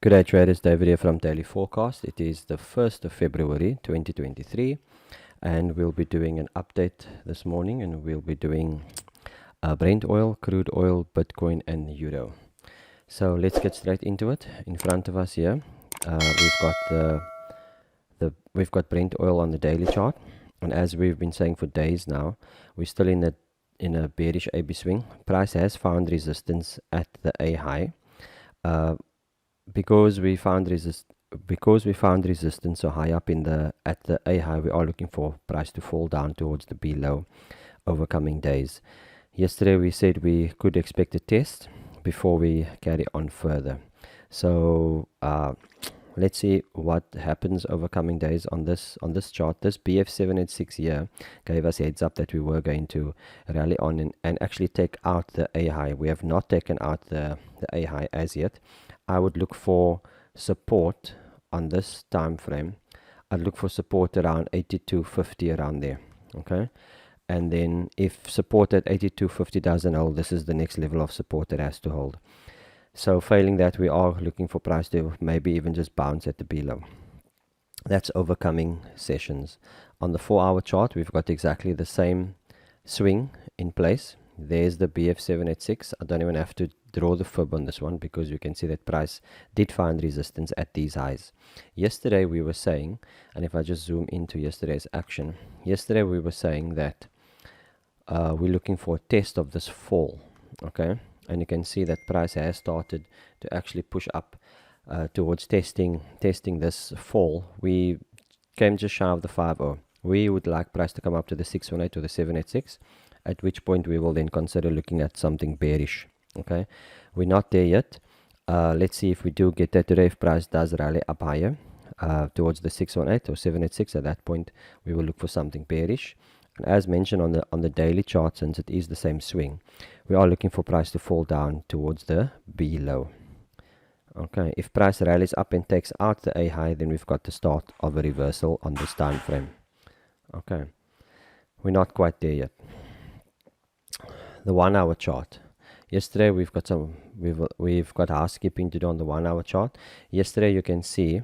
Good day traders, David here from Daily Forecast. It is the 1st of February 2023 and we'll be doing an update this morning, and we'll be doing Brent oil, crude oil, Bitcoin and Euro. So let's get straight into it. In front of us here we've got Brent oil on the daily chart, and as we've been saying for days now, we're still in a bearish AB swing. Price has found resistance at the A high. Because we found resistance so high up at the A high, we are looking for price to fall down towards the B low over coming days. Yesterday we said we could expect a test before we carry on further. So let's see what happens over coming days on this chart. This BF786 here gave us heads up that we were going to rally on and actually take out the A high. We have not taken out the A high as yet. I would look for support on this time frame. I'd look for support around 82.50, around there. Okay, and then if support at 82.50 doesn't hold, this is the next level of support that has to hold. So failing that, we are looking for price to maybe even just bounce at the below. That's overcoming sessions. On the 4-hour chart, we've got exactly the same swing in place. There's the BF786. I don't even have to draw the fib on this one because you can see that price did find resistance at these highs. Yesterday we were saying, and if I just zoom into yesterday's action, yesterday we were saying that we're looking for a test of this fall. Okay, and you can see that price has started to actually push up towards testing this fall. We came just shy of the 5.0. We would like price to come up to the 618 or the 786, at which point we will then consider looking at something bearish. Okay, we're not there yet. Let's see if we do get that today. If price does rally up higher towards the 618 or 786, at that point we will look for something bearish. And as mentioned on the daily chart, since it is the same swing, we are looking for price to fall down towards the B low. Okay, if price rallies up and takes out the A high, then we've got the start of a reversal on this time frame. Okay, we're not quite there yet. The 1-hour chart. Yesterday we've got housekeeping to do on the 1-hour chart. Yesterday you can see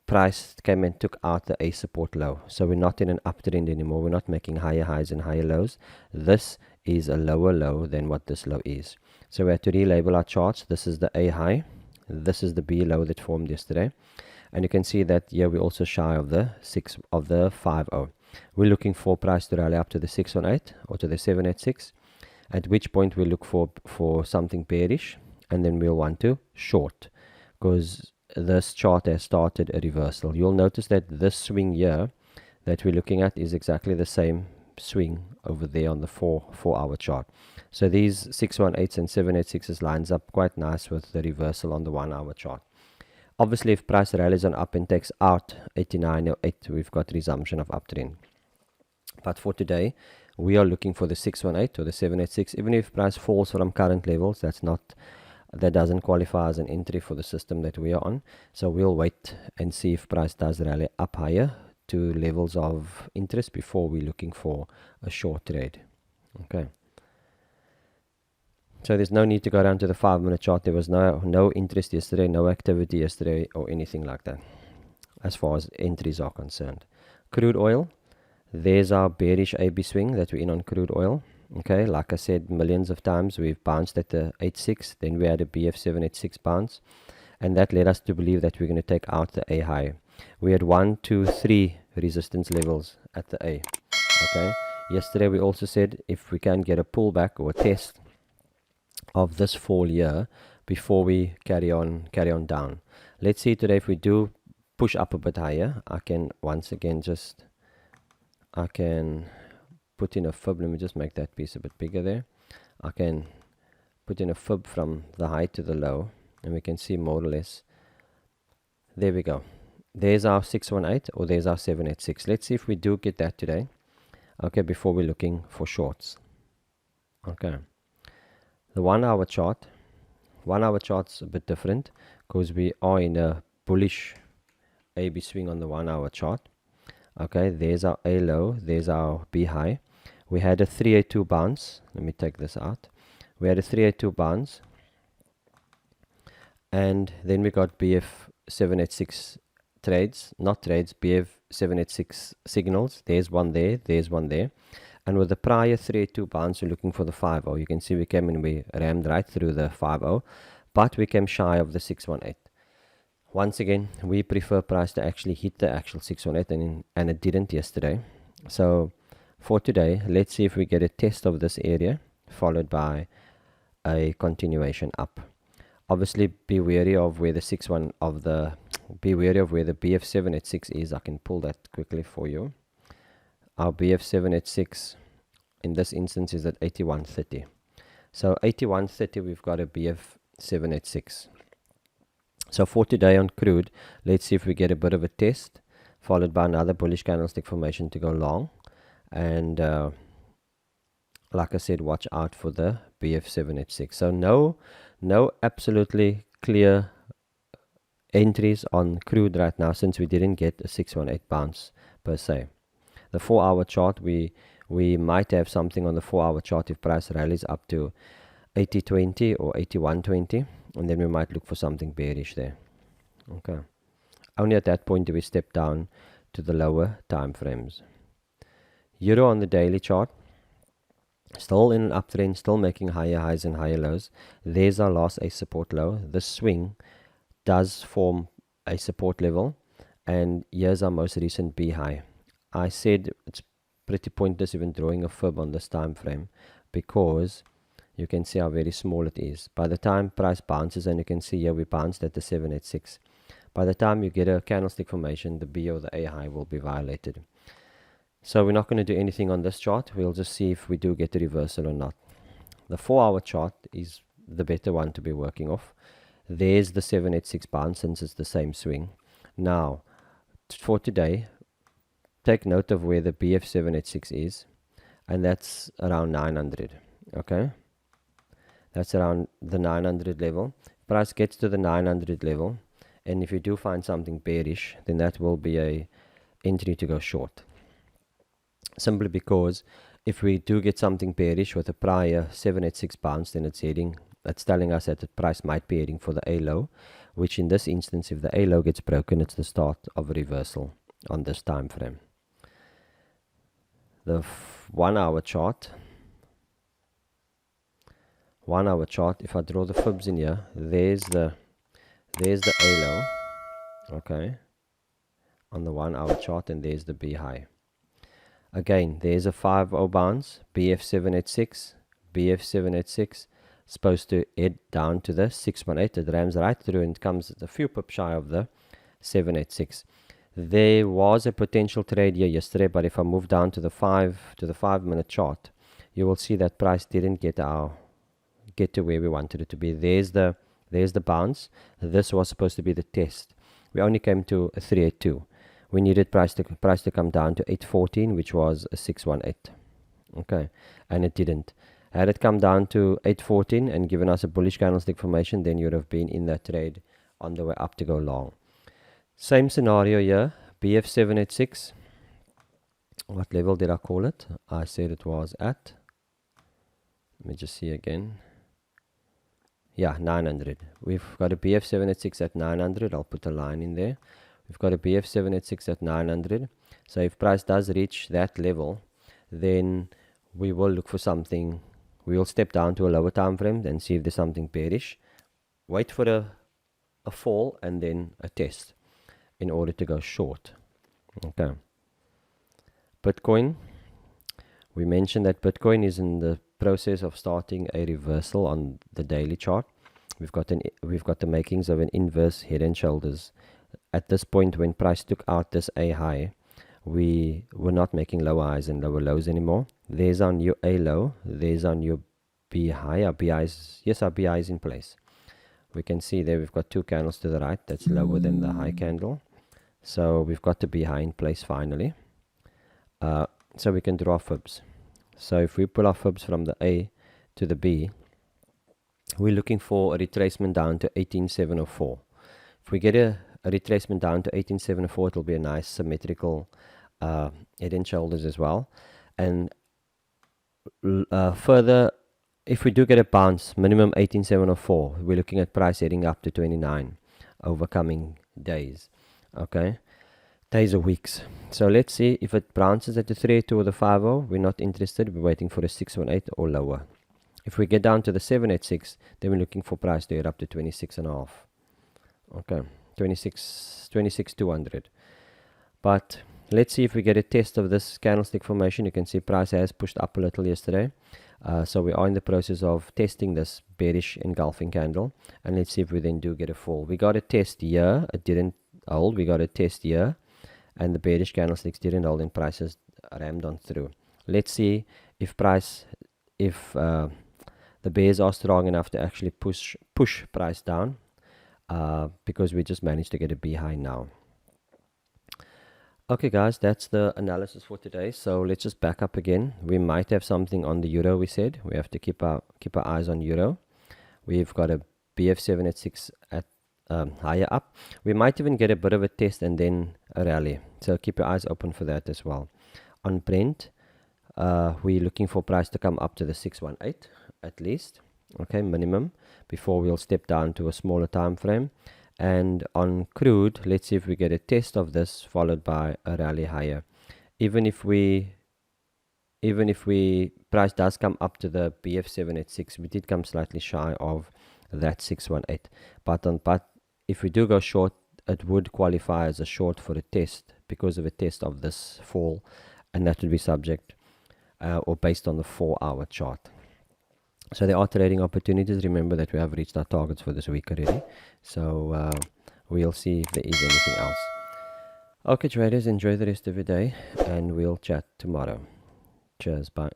price came and took out the A support low. So we're not in an uptrend anymore. We're not making higher highs and higher lows. This is a lower low than what this low is. So we have to relabel our charts. This is the A high. This is the B low that formed yesterday. And you can see that here we're also shy of the 5.0. We're looking for price to rally up to the 618 or to the 786. At which point we look for something bearish, and then we'll want to short, because this chart has started a reversal. You'll notice that this swing here that we're looking at is exactly the same swing over there on the 4-hour chart. So these 618s and 786s lines up quite nice with the reversal on the 1-hour chart. Obviously, if price rallies on up and takes out 89.08, we've got resumption of uptrend. But for today, we are looking for the 618 or the 786. Even if price falls from current levels, that doesn't qualify as an entry for the system that we are on. So we'll wait and see if price does rally up higher to levels of interest before we're looking for a short trade. Okay. So there's no need to go down to the 5-minute chart. There was no interest yesterday, no activity yesterday or anything like that as far as entries are concerned. Crude oil. There's our bearish AB swing that we're in on crude oil. Okay, like I said millions of times, we've bounced at the 86, then we had a BF786 bounce, and that led us to believe that we're going to take out the A high. We had 1, 2, 3 resistance levels at the A. Okay, yesterday we also said if we can get a pullback or a test of this fall here before we carry on down. Let's see today if we do push up a bit higher. I can once again I can put in a fib. Let me just make that piece a bit bigger there. I can put in a fib from the high to the low, and we can see more or less. There we go. There's our 618 or there's our 786. Let's see if we do get that today. Okay, before we're looking for shorts. Okay. The 1-hour chart. 1-hour chart's a bit different because we are in a bullish AB swing on the 1-hour chart. Okay, there's our A low, there's our B high. We had a 382 bounce. Let me take this out. We had a 382 bounce. And then we got BF786 trades, not trades, BF786 signals. There's one there, there's one there. And with the prior 382 bounce, we're looking for the 50. You can see we came and we rammed right through the 50, but we came shy of the 618. Once again, we prefer price to actually hit the actual 618, and it didn't yesterday. So for today, let's see if we get a test of this area, followed by a continuation up. Obviously, be wary of where the be wary of where the BF786 is. I can pull that quickly for you. Our BF786 in this instance is at 8130. So 8130, we've got a BF786. So for today on crude, let's see if we get a bit of a test, followed by another bullish candlestick formation to go long. And like I said, watch out for the BF786. So no absolutely clear entries on crude right now, since we didn't get a 618 bounce per se. The 4-hour chart, we might have something on the 4-hour chart if price rallies up to 80.20 or 81.20, and then we might look for something bearish there. Okay, only at that point do we step down to the lower time frames. Euro on the daily chart, still in an uptrend, still making higher highs and higher lows. There's our last A support low. This swing does form a support level, and here's our most recent B high. I said it's pretty pointless even drawing a fib on this time frame, because you can see how very small it is. By the time price bounces, and you can see here we bounced at the 786, by the time you get a candlestick formation, the B or the A high will be violated. So we're not going to do anything on this chart. We'll just see if we do get a reversal or not. The 4-hour chart is the better one to be working off. There's the 786 bounce, since it's the same swing. Now, for today, take note of where the BF786 is, and that's around 900. Okay, that's around the 900 level. Price gets to the 900 level, and if you do find something bearish, then that will be a entry to go short. Simply because if we do get something bearish with a prior 786 bounce, then that's telling us that the price might be heading for the A low, which in this instance, if the A low gets broken, it's the start of a reversal on this time frame. The 1-hour chart. 1-hour chart, if I draw the fibs in here, there's the A low, okay, on the 1-hour chart, and there's the B high. Again, there's a 5-0 bounce, BF786, BF786, supposed to head down to the 618. It rams right through and comes a few pips shy of the 786. There was a potential trade here yesterday, but if I move down to the 5-minute chart, you will see that price didn't get to where we wanted it to be. There's the bounce. This was supposed to be the test. We only came to a 382. We needed price to come down to 814, which was a 618. Okay, and it didn't. Had it come down to 814 and given us a bullish candlestick formation, then you would have been in that trade on the way up to go long. Same scenario here, BF786. What level did I call it? I said it was at, let me just see again. Yeah, 900. We've got a BF786 at 900. I'll put a line in there. We've got a BF786 at 900. So if price does reach that level, then we will look for something. We will step down to a lower time frame and see if there's something bearish. Wait for a fall and then a test in order to go short. Okay. Bitcoin. We mentioned that Bitcoin is in the process of starting a reversal on the daily chart. We've got the makings of an inverse head and shoulders. At this point, when price took out this A high, we were not making lower highs and lower lows anymore. There's our new A low. There's our new B high. Our B high is in place. We can see there we've got two candles to the right. That's lower than the high candle. So we've got the B high in place finally. So we can draw fibs. So if we pull our fibs from the A to the B, we're looking for a retracement down to 18704. If we get a retracement down to 18704, it'll be a nice symmetrical head and shoulders as well. And further if we do get a bounce, minimum 18704, we're looking at price heading up to 29 over coming days. Okay, days or weeks. So let's see if it bounces at the 382 or the 50. We're not interested. We're waiting for a 618 or lower. If we get down to the 786, then we're looking for price to head up to 26.5. Okay, 26,200. But let's see if we get a test of this candlestick formation. You can see price has pushed up a little yesterday. So we are in the process of testing this bearish engulfing candle. And let's see if we then do get a fall. We got a test here. It didn't hold. We got a test here. And the bearish candlesticks didn't hold and prices rammed on through. Let's see if the bears are strong enough to actually push price down, because we just managed to get a B high now. Okay guys, that's the analysis for today. So let's just back up again. We might have something on the euro. We said we have to keep our eyes on euro. We've got a BF7 at 6 at higher up. We might even get a bit of a test and then a rally, so keep your eyes open for that as well. On Brent, we're looking for price to come up to the 618 at least, okay, minimum, before we'll step down to a smaller time frame. And on crude, let's see if we get a test of this followed by a rally higher. Even if price does come up to the BF7 at 6, we did come slightly shy of that 618. But if we do go short, it would qualify as a short for a test because of a test of this fall, and that would be subject or based on the 4-hour chart. So there are trading opportunities. Remember that we have reached our targets for this week already. So we'll see if there is anything else. Okay traders, enjoy the rest of your day and we'll chat tomorrow. Cheers, bye.